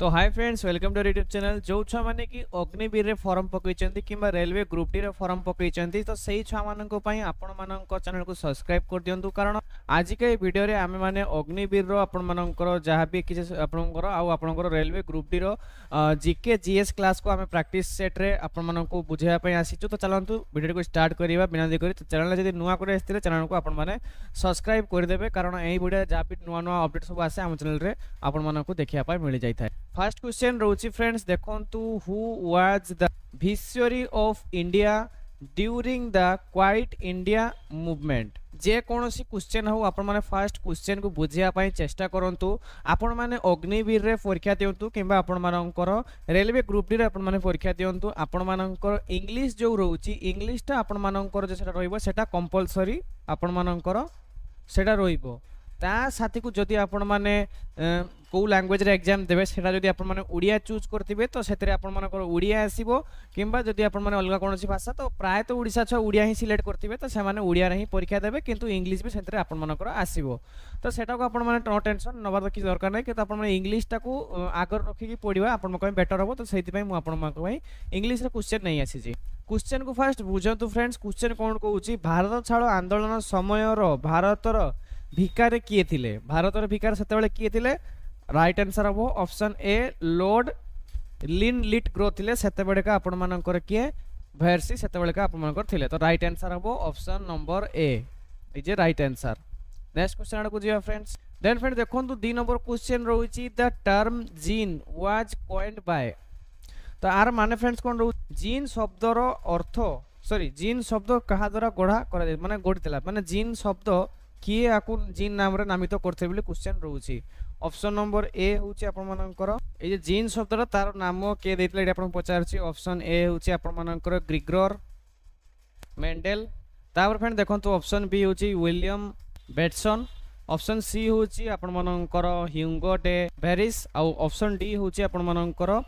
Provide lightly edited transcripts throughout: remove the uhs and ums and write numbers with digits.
तो hi friends welcome to YouTube channel जो छुआ माने कि अग्निवीर रे फॉर्म पकईचंती किंबा रेलवे ग्रुप डी रे फॉर्म पकईचंती तो सही छुआ माननको पई आपण माननको चैनल को सब्सक्राइब कर दियंतु कारण आज के वीडियो रे आमे माने अग्निवीर रो आपण मानकर जहां भी किछ आपनकर आ आपनकर रेलवे ग्रुप डी रो जीके जीएस क्लास को आमे प्रैक्टिस सेट रे आपण मानको बुझाया पई आसीचु। तो चलंतु वीडियो को स्टार्ट करिवा बिना देरी करी। तो चैनल जदी नुवा करे आस्थिले चैनल को आपण माने सब्सक्राइब कर देबे कारण एही वीडियो जहां भी नुवा नुवा अपडेट सब आसे हम चैनल रे आपण मानको देखिया पई मिल जाई थाए। फर्स्ट क्वेश्चन रोची फ्रेंड्स देखंतु who was the viceroy of India during the quit India movement. जे कोनोसी क्वेश्चन हो आपण माने फर्स्ट क्वेश्चन को बुझिया पई चेष्टा करंतु। आपण माने अग्निवीर रे परीक्षा दियंतु किंबा आपण मानकर रेलवे ग्रुप डी रे आपण माने परीक्षा दियंतु। आपण मानकर इंग्लिश जो रहउची इंग्लिश ता आपण मानकर जे सेटा रहइबो सेटा कंपलसरी आपण मानकर सेटा रहइबो। ता साथी को जदि आपण माने को लैंग्वेज रे एग्जाम देबे सेटा जदि आपण माने उड़िया चूज करथिबे तो सेतरे आपण मानकर उड़िया आसीबो किंबा जदि आपण माने अलगा कोनोसी भाषा तो प्राय तो ओडिसा छ उड़िया ही सिलेक्ट करथिबे तो से माने उड़िया रे ही परीक्षा देबे किंतु इंग्लिश भी सेतरे आपण मानकर आसीबो। तो सेटा को आपण माने नो टेंशन नबार कि दरकार नै कि तो आपण माने इंग्लिश ता को आगर रखि कि पढिबा आपण मको बेटर होबो। तो सेति पई मु आपण मको इंग्लिश रे क्वेश्चन नै आसी जी। क्वेश्चन को फर्स्ट बुझंतु फ्रेंड्स। क्वेश्चन कोन कहूची भारत छाड़ो आंदोलन समय रो भारतर भिकार किए थिले। भारतर भिकार सेतेबेले किए थिले? राइट आंसर हबो option A Lord Linlithgow थिले सेतेबेले का आपण मानकर किए भैरसी सेतेबेले का आपण मानकर थिले। तो राइट आंसर हबो option number A is right answer. Next question को जिया फ्रेंड्स। देन फ्रेंड देखंतु दी नंबर क्वेश्चन रहउची the term gene was coined by. तो आर माने फ्रेंड्स कोन रहउ जीन शब्द रो अर्थ सॉरी जीन शब्द कहा द्वारा गढ़ा कर माने गढ़ितला माने जीन शब्द किए आकु जीन नाम रे नामित करथे बोली क्वेश्चन रहउची। ऑप्शन नंबर ए होची आपण मानकर ए जे जीन शब्दर तार नाम के देतले एटा आपण पचारची। ऑप्शन ए होची आपण मानकर ग्रिगोर मेंडल। तापर फ्रेंड देखंतु ऑप्शन बी होची विलियम बेटसन। ऑप्शन सी होची आपण मानकर ह्यूगो डे वेरिस। आ ऑप्शन डी होची आपण मानकर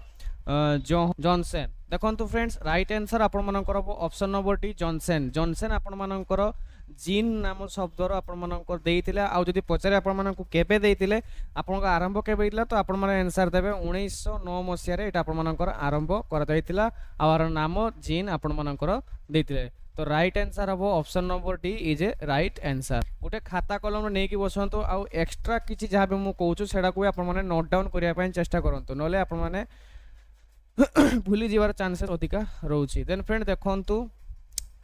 जॉनसन। देखंतु फ्रेंड्स राइट आंसर आपण मानकर option number D Johnson. Johnson आपण मानकर जीन नाम शब्दर आपण मानकर देइतिले। आ जदि पचारे आपण मानकु केबे देइतिले आपण का आरंभ केबे हितला तो आपण माने आंसर देबे 1909 मसिया रे एटा आपण मानकर आरंभ कर दैतिला आर नाम जीन आपण मानकर देइतिले। तो राइट आंसर हबो option number D is a right answer. गोटे खाता कलम नै कि बसंतो आ एक्स्ट्रा किछि जहा बे मु कहउछु सेडा को आपण माने नोट डाउन करिया पय चेष्टा करंतो नले आपण माने भूली जीवार चांसेस अधिका रहउछि। देन फ्रेंड देखंतु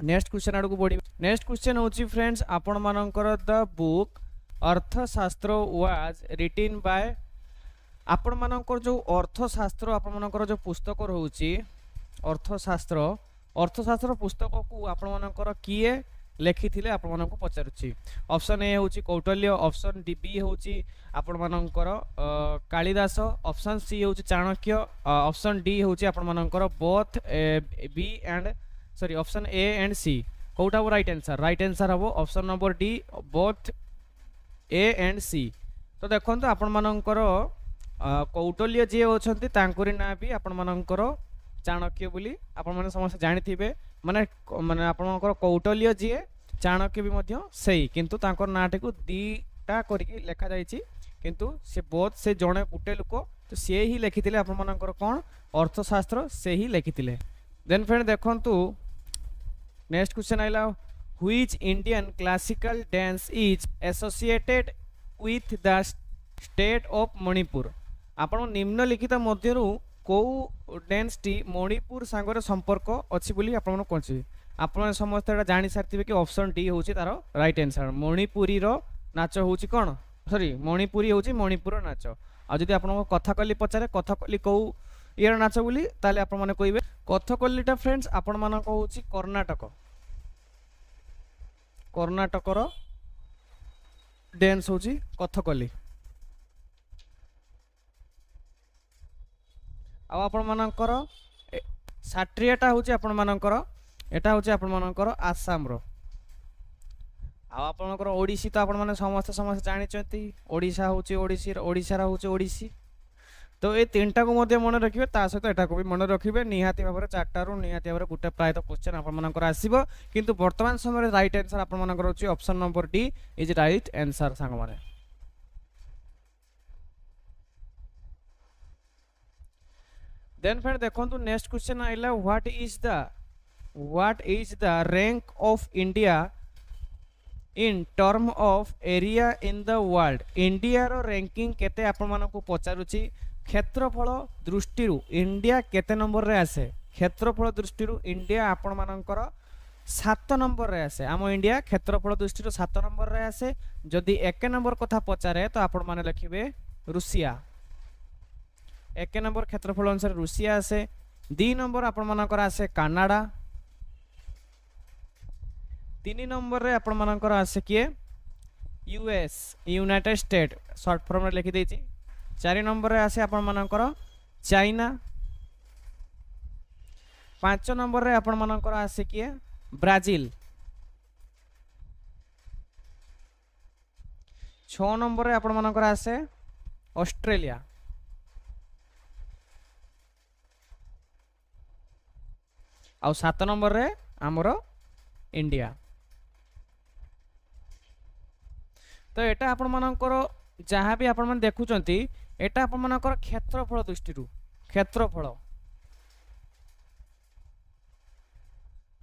नेक्स्ट क्वेश्चन आड़ को बढ़ी। नेक्स्ट क्वेश्चन होची फ्रेंड्स आपण मानकर द बुक अर्थशास्त्र वाज रिटन बाय। आपण मानकर जो अर्थशास्त्र आपण मानकर जो पुस्तक रहउची अर्थशास्त्र अर्थशास्त्र पुस्तक को आपण मानकर किए लेखिथिले आपण मानको पचारुची। ऑप्शन ए होची कौटिल्य। ऑप्शन डी बी होची आपण मानकर कालिदास। ऑप्शन सी होची चाणक्य। ऑप्शन डी होची आपण मानकर both B and sorry option A and C कोटा वो राइट आंसर। राइट आंसर हबो option number D both A and C. तो देखंतु आपण मानकर कौटिल्य जे होछंती तांकुरी ना भी आपण मानकर चाणक्य बोली आपण माने समस्त जानिथिबे। माने माने आपण मानकर कौटिल्य जे चाणक्य भी मध्य सही किंतु तांकर नाटे को दीटा करिकि लेखा जाईची किंतु से बोथ से जणे गुटे लोक तो से ही लिखिथिले आपण मानकर कोन अर्थशास्त्र से ही लिखिथिले। देन फ्रेंड देखंतु नेक्स्ट क्वेश्चन आइला which Indian classical dance is associated with the state of Manipur. आपण निम्नलिखित मध्यरु को डांस टी मणिपुर सांगरे संपर्क अछि बोली आपण कोनछि। आपण समस्त एटा जानि सारथिबे कि ऑप्शन डी होछि तारो राइट आंसर। मणिपुरी रो नाच होछि कोन सॉरी मणिपुरी होछि मणिपुर नाच। आ जदि आपण कथकली पचारे कथकली को यार नाच बोली ताले आपण माने कहिबे कथकलीटा फ्रेंड्स आपण माने कहउची कर्नाटक। कर्नाटक रो डांस होची कथकली। आ आपण मानकर साट्रियाटा होची आपण मानकर एटा होची आपण मानकर आसाम रो। आ आपण मानकर ओडिसी तो आपण माने समस्त समस्त जानि चंती ओडिसा होची ओडिसी ओडिसा रा होची ओडिसी। तो ये तीनटा को मध्य मन रखिबे ता सहित एटा को भी मन रखिबे निहाती भाबरे चारटा रु निहाती भाबरे गुटे प्राय तो क्वेश्चन आपण मानकर आसीबो किंतु वर्तमान समय राइट आंसर आपण मानकर होची option number D is right answer सांग माने। देन फ्रेंड देखो नेक्स्ट क्वेश्चन आइला what is the rank of India in term of area in the world. India रो रैंकिंग केते आपण मानकु पचारुची क्षेत्रफल दृष्टि इंडिया केते नंबर रे आसे। क्षेत्रफल दृष्टि इंडिया आपण मानकर 7 नंबर रे आसे। आम इंडिया क्षेत्रफल दृष्टि 7 नंबर रे आसे। जदि 1 नंबर कथा पचारे तो आपण माने लिखिबे रूसिया। 1 नंबर क्षेत्रफल अनुसार रूसिया आसे। 2 नंबर आपण मानकर आसे कनाडा। 3 नंबर रे आपण मानकर आसे किए US United state short form रे लिखि देछि। 4 नंबर रे आसे आपण मानकर चाइना। 5 नंबर रे आपण मानकर आसे किए ब्राजील। 6 नंबर रे आपण मानकर आसे ऑस्ट्रेलिया। आ 7 नंबर रे हमरो इंडिया। तो एटा आपण मानकर जहाँ भी आपण मन देखुचंती एटा आपण मानकर क्षेत्रफल दृष्टि क्षेत्रफल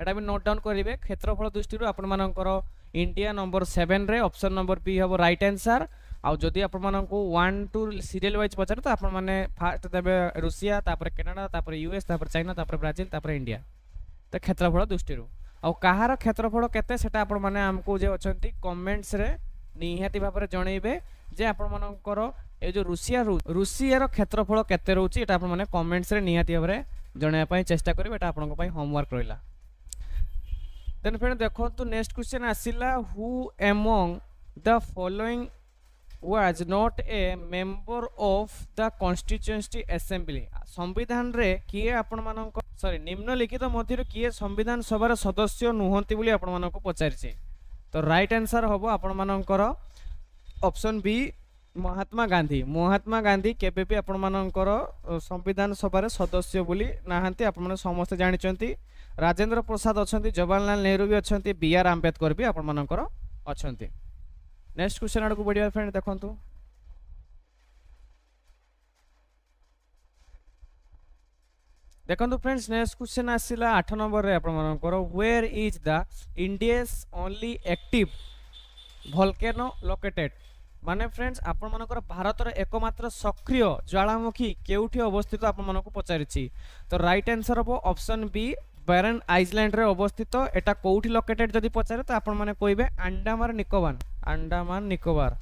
एटा भी नोट डाउन करिवे। क्षेत्रफल दृष्टि आपण मानकर इंडिया नंबर 7 रे ऑप्शन नंबर बी हबो राइट आंसर। आ जदि आपण मानकु 1 टू सीरियल वाइज पचारे तो आपण माने फास्ट देबे रूसिया तापर कनाडा तापर यूएस तापर चाइना तापर ब्राजील तापर इंडिया। तो क्षेत्रफल दृष्टि आ कहार क्षेत्रफल केते सेटा आपण माने हमको जे अछंती कमेंट्स रे निहाती भाव में जनइबे जे आपण मानकर ए जो रूसिया क्षेत्रफल केते रहउची एटा आपण माने कमेंट्स रे निहाती भाव में जणाया पई चेष्टा करिवे। एटा आपनको पई होमवर्क रहिला। देन फ्रेंड देखो तो नेक्स्ट क्वेश्चन आसिला who among the following was not a member of the constituency assembly. संविधान रे किए आपण मानक सॉरी निम्नलिखित मध्य किए संविधान सभार सदस्य नुहंती बोली आपण मानक पचारिছে। तो राइट आंसर हम आपण मानकर ऑप्शन बी महात्मा गांधी। महात्मा गांधी केबे भी आपण मानकर संविधान सभार सदस्य बोली नाहंती आपण माने समस्त जानिचंती। राजेंद्र प्रसाद अछंती, जवाहरलाल नेहरू भी अछंती, बी आर आंबेडकर भी आपण मानकर अछंती। नेक्स्ट क्वेश्चन आड़ को बढ़िया फ्रेंड देखंतु। देखंतु फ्रेंड्स नेक्स्ट क्वेश्चन आसिला 8 नंबर रे आपण मानकर where is the India's only active volcano located. माने फ्रेंड्स आपण मानकर भारत रे एकमात्र सक्रिय ज्वालामुखी केउठी अवस्थित आपण मानको पचारिछि। तो राइट आंसर हो ऑप्शन बी बैरन आइसलैंड रे अवस्थित। एटा कोउठी लोकेटेड जदि पचारे तो आपण माने कहबे अंडमान निकोबार।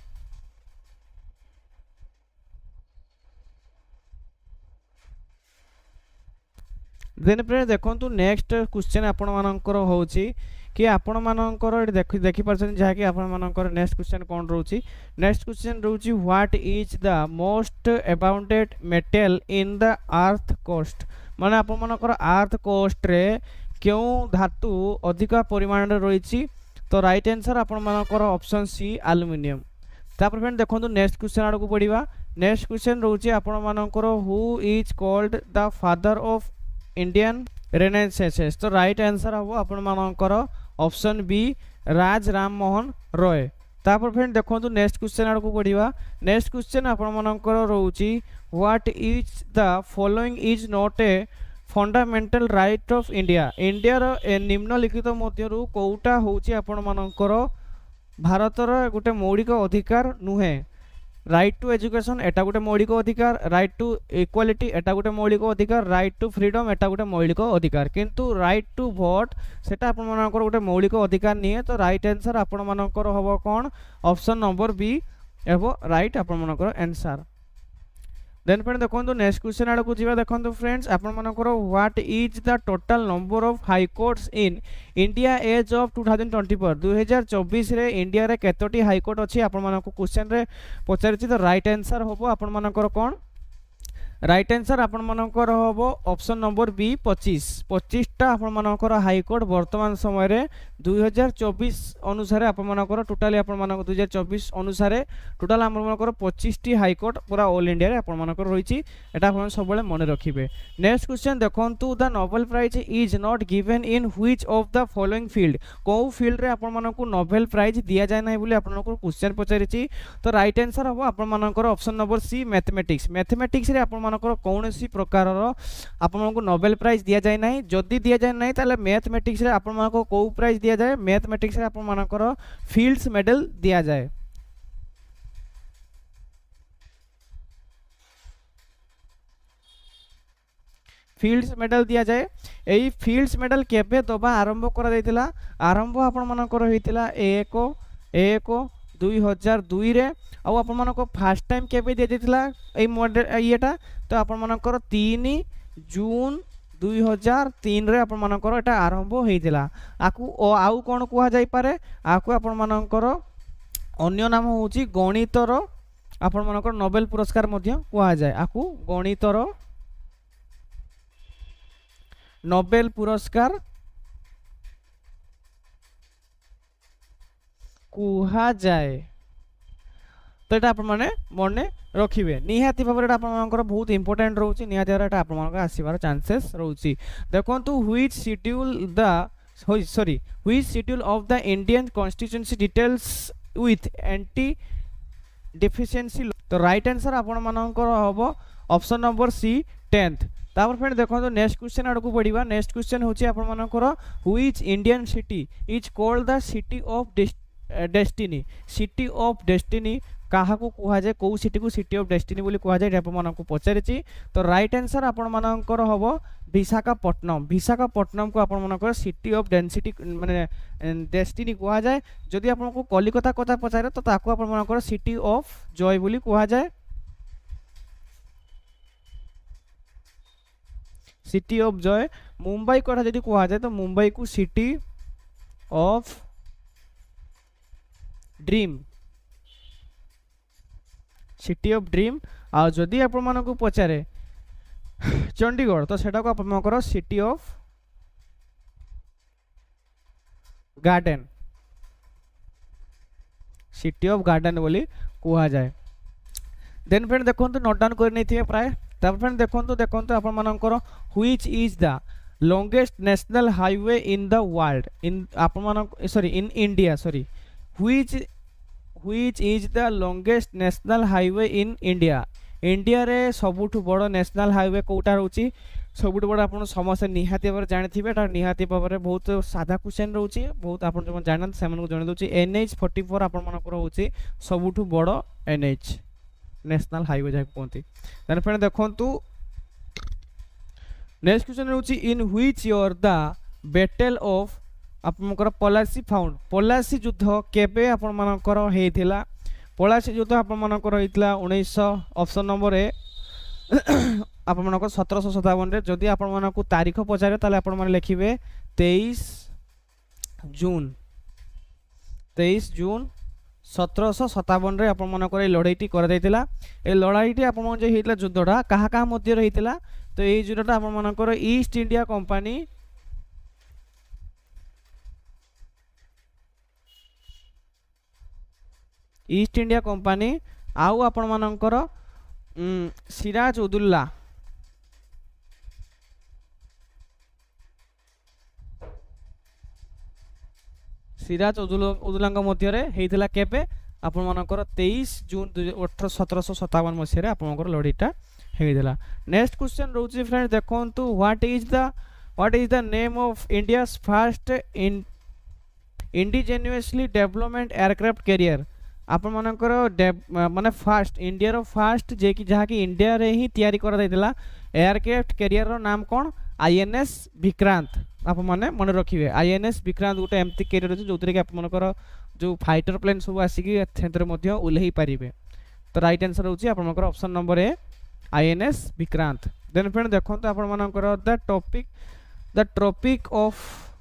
देन फ्रेंड देखंतु नेक्स्ट क्वेश्चन आपण मानकर होउची कि आपण मानकर देखि परछन जहा कि आपण मानकर नेक्स्ट क्वेश्चन कोन रहउची। नेक्स्ट क्वेश्चन रहउची what is the most abounded metal in the earth crust. माने आपण मानकर अर्थ कोस्ट रे क्यों धातु अधिक परिमाण रे रहिछि। तो राइट आंसर आपण मानकर ऑप्शन सी एल्युमिनियम। तापर फ्रेंड देखंतु नेक्स्ट क्वेश्चन आड़ को बढ़िबा। नेक्स्ट क्वेश्चन रहउची आपण मानकर who is called the father of Indian renaissance. तो राइट आंसर हम आपण मानकर ऑप्शन बी राज राम मोहन रॉय। तापर फ्रेंड देखंतु नेक्स्ट क्वेश्चन आड़ को बढ़िबा। नेक्स्ट क्वेश्चन आपण मानकर रहउची what is the following is not a fundamental right of India. India रो निम्नलिखित मध्यरु कोउटा होउची आपण मानकर भारतर गोटे मौलिक अधिकार नुहे। राइट टू एजुकेशन एटा गोटे मौलिक अधिकार, राइट टू इक्वालिटी एटा गोटे मौलिक अधिकार, राइट टू फ्रीडम एटा गोटे मौलिक अधिकार, किंतु राइट टू वोट सेटा आपण मानकर गोटे मौलिक अधिकार निये। तो राइट आंसर आपण मानकर हबो कोन ऑप्शन नंबर बी एबो राइट आपण मानकर आंसर। देन फ्रेंड देखो नेक्स्ट क्वेश्चन आड़ को जीवा। देखो फ्रेंड्स आपण मानकर what is the total number of high courts in India as of 2024। 2024 रे इंडिया रे केतोटी हाई कोर्ट अछि आपण मानको क्वेश्चन रे पचारिछि। तो राइट आंसर होबो आपण मानकर कोन राइट आंसर आपण मानकर होबो ऑप्शन नंबर बी 25 टा आपण मानकर हाई कोर्ट वर्तमान समय रे 2024 अनुसार आपण मानकर टोटली आपण मानकर 2024 अनुसार टोटल आपण मानकर 25 टी हाई कोर्ट पूरा ऑल इंडिया रे आपण मानकर रहिछि। एटा आपण सबले मन रखिबे। नेक्स्ट क्वेश्चन देखंतु the Nobel prize is not given in which of the following field. को फील्ड रे आपण मानकर नोबेल प्राइज दिया जाय नै बोली आपण मानकर क्वेश्चन पचारिछि। तो राइट आंसर हो आपण मानकर option number C mathematics. Mathematics रे आपण आपमनकर कौनसी प्रकार आपमनको नोबेल प्राइज दिया जाय नाही जदि दिया जाय नाही ताले मैथमेटिक्स रे आपमनको को प्राइज दिया जाय मैथमेटिक्स रे आपमनकर फील्ड्स मेडल दिया जाय फील्ड्स मेडल दिया जाए यही फील्ड्स मेडल केबे दबा आरंभ करा जायतिला आरंभ आपण मानकर होइतिला 1/1/2002 रे आ आपण मानको फर्स्ट टाइम केबे दे दितिला ए मॉडल येटा तो आपण मानकर 3 जून 2003 रे आपण मानकर एटा आरंभ होइतिला आकु आउ कोन कुहा जाय पारे आकु आपण मानकर अन्य नाम होची गणितर आपण मानकर नोबेल पुरस्कार मध्य कुहा जाय आकु गणितर नोबेल पुरस्कार कुहा जाए तो ये आप मन रखिए निहाती भाव में बहुत इंपोर्टेंट रोचे निहाती भाव आप आसबार चांसेस रोची देखो which schedule the sorry which schedule of the Indian constituency details with anti deficiency तो राइट आंसर आपण मानकर हम ऑप्शन नंबर सी 10th तापर फ्रेंड देखो तो नेक्स्ट क्वेश्चन आड़ को बढ़िया नेक्स्ट क्वेश्चन होची आपण मानकर which Indian city is called the city of destiny city of destiny कहा को कुहा जाए को सिटी को सिटी ऑफ डेस्टिनी बोली कुहा जाए आपण मानक पचारिची तो राइट आंसर आपण मानकर हबो विशाखापट्टनम को आपण मानकर सिटी ऑफ डेंसिटी माने डेस्टिनी कुहा जाए जदि आपण को कलिकता कथा पचारे तो ताको आपण मानकर सिटी ऑफ जॉय बोली कुहा जाए सिटी ऑफ जॉय मुंबई कथा जदि कुहा जाए तो मुंबई को city of dream city of dream आ जदि आपण मानकु पचारे चंडीगढ़ तो सेटा को आपण मानकर city of garden city of garden बोली कुहा जाए देन फ्रेंड देखंतु नोट डाउन कर नै थिए प्राय तब फ्रेंड देखो आपण मानकर which is the longest national highway in the world in आपण मानक sorry in India sorry which is the longest national highway in India India रे सबुठु बड़ नेशनल हाईवे कोटा रहउची सबुठु बड़ आपण समस्त निहाती भाव जानिथिबे एटा निहाती भाव रे बहुत सादा क्वेश्चन रहउची बहुत आपण जो जानन सेमन को जण दोची NH44 आपण मानकर होची सबुठु बड़ NH नेशनल हाईवे जाय कोंती देन फ्रेंड देखंतु नेक्स्ट क्वेश्चन रहउची in which year the battle of आपनकर पलासी फाउंड पलासी युद्ध केबे आपण मानकर हेथिला पलासी युद्ध आपण मानकर हेथिला 1900 ऑप्शन नंबर ए आपण मानकर 1757 रे जदि आपण मानकु तारीख पचारे ताले आपण माने लिखिबे 23 जून 1757 रे आपण मानकर लड़ाईटी कर दैतिला ए लड़ाईटी आपण जे हेतिला युद्धटा कहा कहा मध्य रहितिला तो ए युद्धटा आपण मानकर east India company east India company आउ आपण मानकर सिराज उदुल्ला सिराज उदुल्ला मध्य रे हेतिला केबे आपण मानकर 23 जून 1757 मसिया रे आपण मानकर लड़ाईटा हेतिला नेक्स्ट क्वेश्चन रोची फ्रेंड देखंतु what is the name of India's first indigenously development aircraft carrier आपण मानकर माने फर्स्ट इंडिया रो फर्स्ट जे कि जहा कि इंडिया रे ही तयारी करा दैतिला एयरक्राफ्ट कैरियर रो नाम कोन आईएनएस विक्रांत आप माने मन रखिबे आईएनएस विक्रांत गोटे एमती कैरियर अछि जोतरे कि आप मानकर जो फाइटर प्लेन सब आसिकी सेंटर मध्य उल्लेही पारिबे तो राइट आंसर होची आप मानकर option number A INS Vikrant then friend देखंतु आप मानकर the tropic of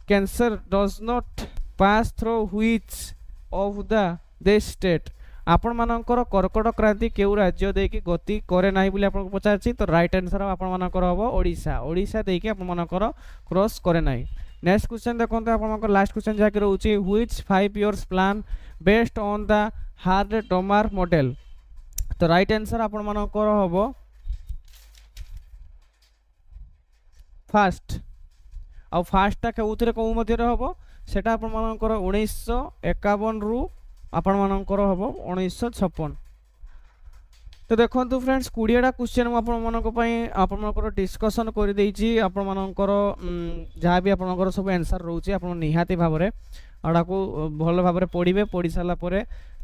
cancer does not pass through which of the this state आपण मानकर कर्कट क्रांति केउ राज्य देकी गति करे नाही बोली आपन को पचारछि तो राइट आंसर आपण मानकर हबो ओडिसा देकी आपण मानकर क्रॉस करे नाही नेक्स्ट क्वेश्चन देखंतु आपण मानकर लास्ट क्वेश्चन जाके रहउछि which 5 years plan based on the Harrod Domar model तो राइट आंसर आपण मानकर हबो फास्ट आ फास्टटा केउथरे को मध्य रे हबो सेटा आपण मानकर 1951 रु आपण मानकर हबो 1956 तो देखो फ्रेंड्स 20टा क्वेश्चन मुझे डिस्कसन कर जहाँ भी आप सब आंसर रोचे आप निहाती भाव में आड़ा को भल भाव में पढ़े पढ़ी सारापर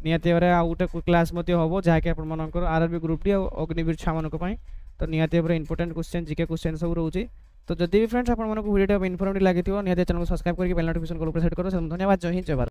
निहाती भाव आउ गोटे क्लास हम जहाँकि आपर आरआरबी ग्रुप डी अग्निवीर छुआ मानी तो निहाती भाव इंपोर्टेंट क्वेश्चन जीके क्वेश्चन सब रोचे तो जदि भी फ्रेंड्स आपको वीडियो इनफॉर्मेटिव लगी निहाती चैनल को सब्सक्राइब करके बेल नोटिफिकेशन को सेट करो धन्यवाद जय हिंद जय भारत।